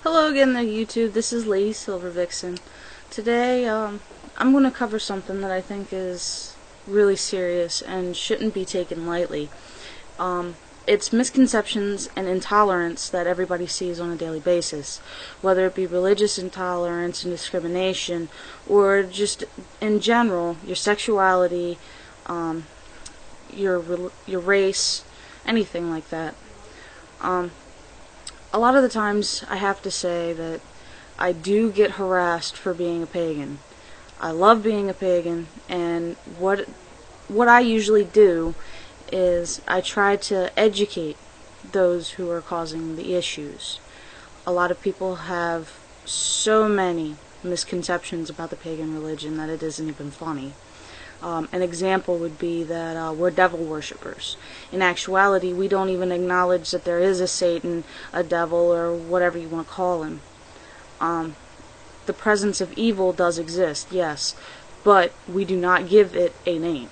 Hello again there, YouTube. This is Lady Silver Vixen. Today, I'm going to cover something that I think is really serious and shouldn't be taken lightly. It's misconceptions and intolerance that everybody sees on a daily basis, whether it be religious intolerance and discrimination, or just in general, your sexuality, your race, anything like that. A lot of the times I have to say that I do get harassed for being a pagan. I love being a pagan, and what I usually do is I try to educate those who are causing the issues. A lot of people have so many misconceptions about the pagan religion that it isn't even funny. An example would be that we're devil worshippers. In actuality, we don't even acknowledge that there is a Satan, a devil, or whatever you want to call him. The presence of evil does exist, yes, but we do not give it a name.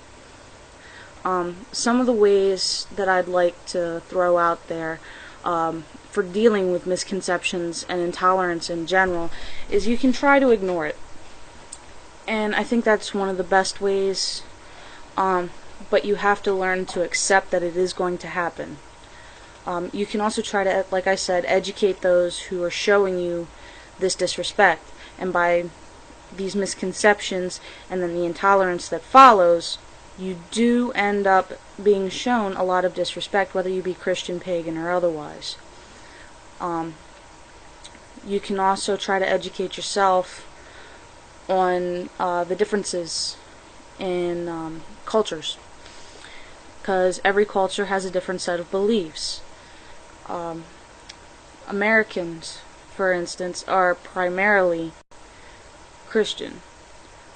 Some of the ways that I'd like to throw out there for dealing with misconceptions and intolerance in general is you can try to ignore it. And I think that's one of the best ways, but you have to learn to accept that it is going to happen. You can also try to, like I said, educate those who are showing you this disrespect. And by these misconceptions and then the intolerance that follows, you do end up being shown a lot of disrespect, whether you be Christian, pagan, or otherwise. You can also try to educate yourself on the differences in cultures, because every culture has a different set of beliefs. Americans, for instance, are primarily Christian.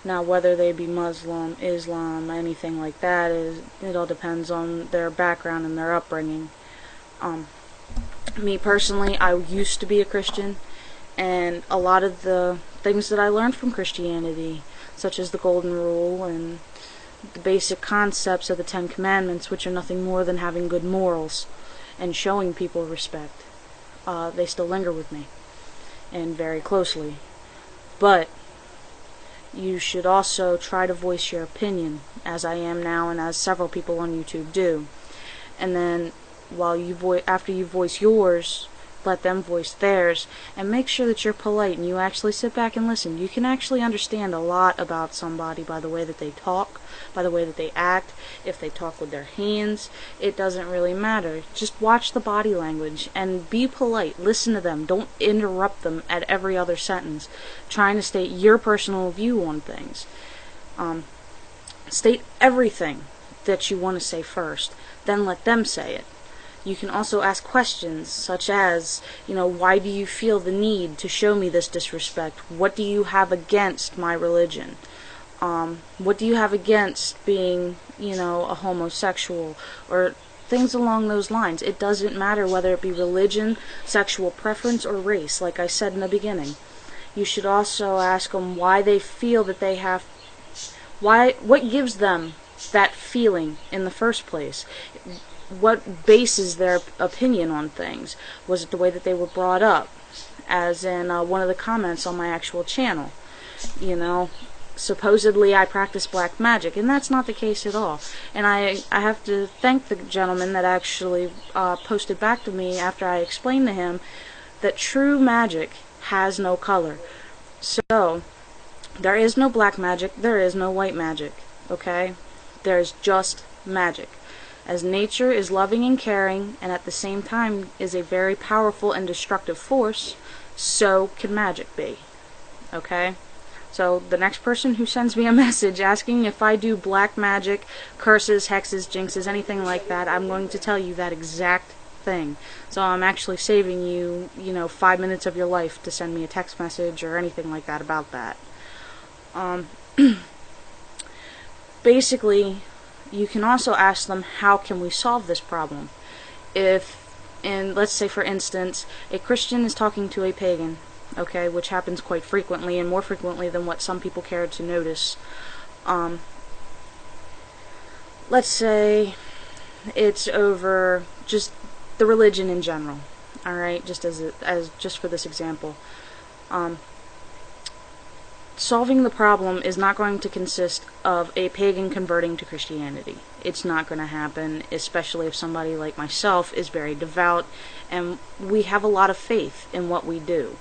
Now, whether they be Muslim, Islam, anything like that, it all depends on their background and their upbringing. Me personally, I used to be a Christian, and a lot of the things that I learned from Christianity, such as the Golden Rule and the basic concepts of the Ten Commandments, which are nothing more than having good morals and showing people respect, they still linger with me, and very closely. But you should also try to voice your opinion, as I am now and as several people on YouTube do. And then after you voice yours, let them voice theirs, and make sure that you're polite and you actually sit back and listen. You can actually understand a lot about somebody by the way that they talk, by the way that they act, if they talk with their hands. It doesn't really matter. Just watch the body language and be polite. Listen to them. Don't interrupt them at every other sentence, trying to state your personal view on things. State everything that you want to say first, then let them say it. You can also ask questions such as, why do you feel the need to show me this disrespect? What do you have against my religion? What do you have against being, a homosexual? Or things along those lines. It doesn't matter whether it be religion, sexual preference, or race, like I said in the beginning. You should also ask them why they feel that they have, what gives them that feeling in the first place. What bases their opinion on things? Was it the way that they were brought up? As in one of the comments on my actual channel. Supposedly I practice black magic, and that's not the case at all. And I have to thank the gentleman that actually posted back to me after I explained to him that true magic has no color. So, there is no black magic, there is no white magic, okay? There's just magic. As nature is loving and caring, and at the same time is a very powerful and destructive force, so can magic be. Okay? So the next person who sends me a message asking if I do black magic, curses, hexes, jinxes, anything like that, I'm going to tell you that exact thing. So I'm actually saving you, 5 minutes of your life to send me a text message or anything like that about that. Basically, you can also ask them, how can we solve this problem? Let's say for instance, a Christian is talking to a pagan, okay, which happens quite frequently, and more frequently than what some people care to notice. Let's say it's over just the religion in general, Alright, just just for this example. Solving the problem is not going to consist of a pagan converting to Christianity. It's not going to happen, especially if somebody like myself is very devout and we have a lot of faith in what we do.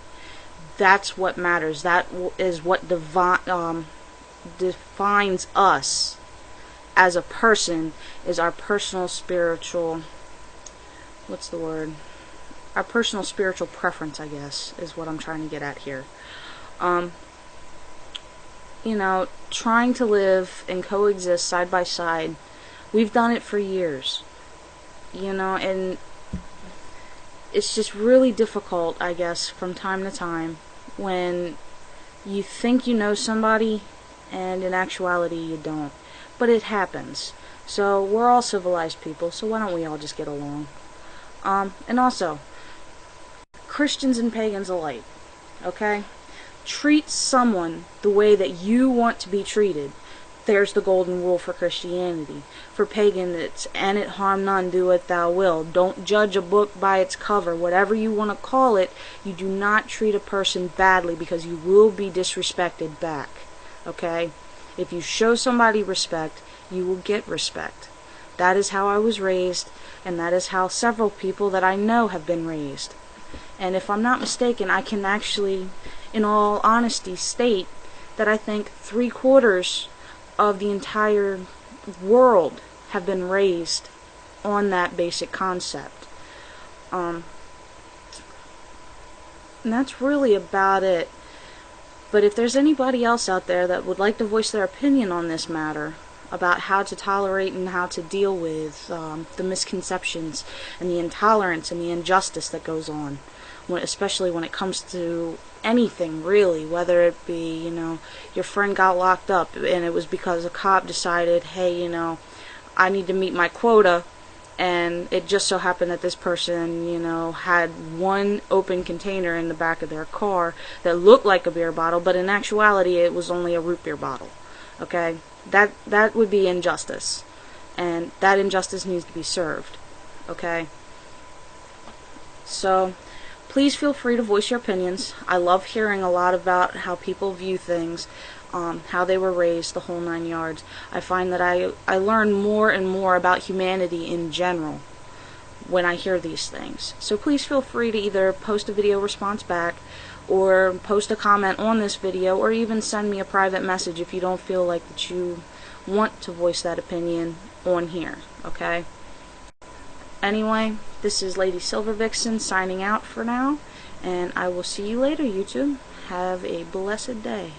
That's what matters. That is what defines us as a person, is our personal spiritual, our personal spiritual preference, I guess, is what I'm trying to get at here. You know, trying to live and coexist side by side. We've done it for years, you know, and it's just really difficult, I guess, from time to time when you think you know somebody and in actuality you don't. But it happens. So we're all civilized people, so why don't we all just get along? And also, Christians and pagans alike, okay? Treat someone the way that you want to be treated. There's the golden rule for Christianity. For pagan, it's "and it harm none, do what thou will." Don't judge a book by its cover. Whatever you want to call it, you do not treat a person badly, because you will be disrespected back. Okay? If you show somebody respect, you will get respect. That is how I was raised, and that is how several people that I know have been raised. And if I'm not mistaken, I can actually, in all honesty, state that I think 3/4 of the entire world have been raised on that basic concept. And that's really about it. But if there's anybody else out there that would like to voice their opinion on this matter, about how to tolerate and how to deal with the misconceptions and the intolerance and the injustice that goes on, especially when it comes to anything, really, whether it be, you know, your friend got locked up and it was because a cop decided, hey, you know, I need to meet my quota, and it just so happened that this person, you know, had one open container in the back of their car that looked like a beer bottle, but in actuality it was only a root beer bottle. Okay? That would be injustice, and that injustice needs to be served. Okay? So please feel free to voice your opinions. I love hearing a lot about how people view things, how they were raised, the whole 9 yards. I find that I learn more and more about humanity in general when I hear these things. So please feel free to either post a video response back, or post a comment on this video, or even send me a private message if you don't feel like that you want to voice that opinion on here. Okay? Anyway, this is Lady Silver Vixen signing out for now, and I will see you later, YouTube. Have a blessed day.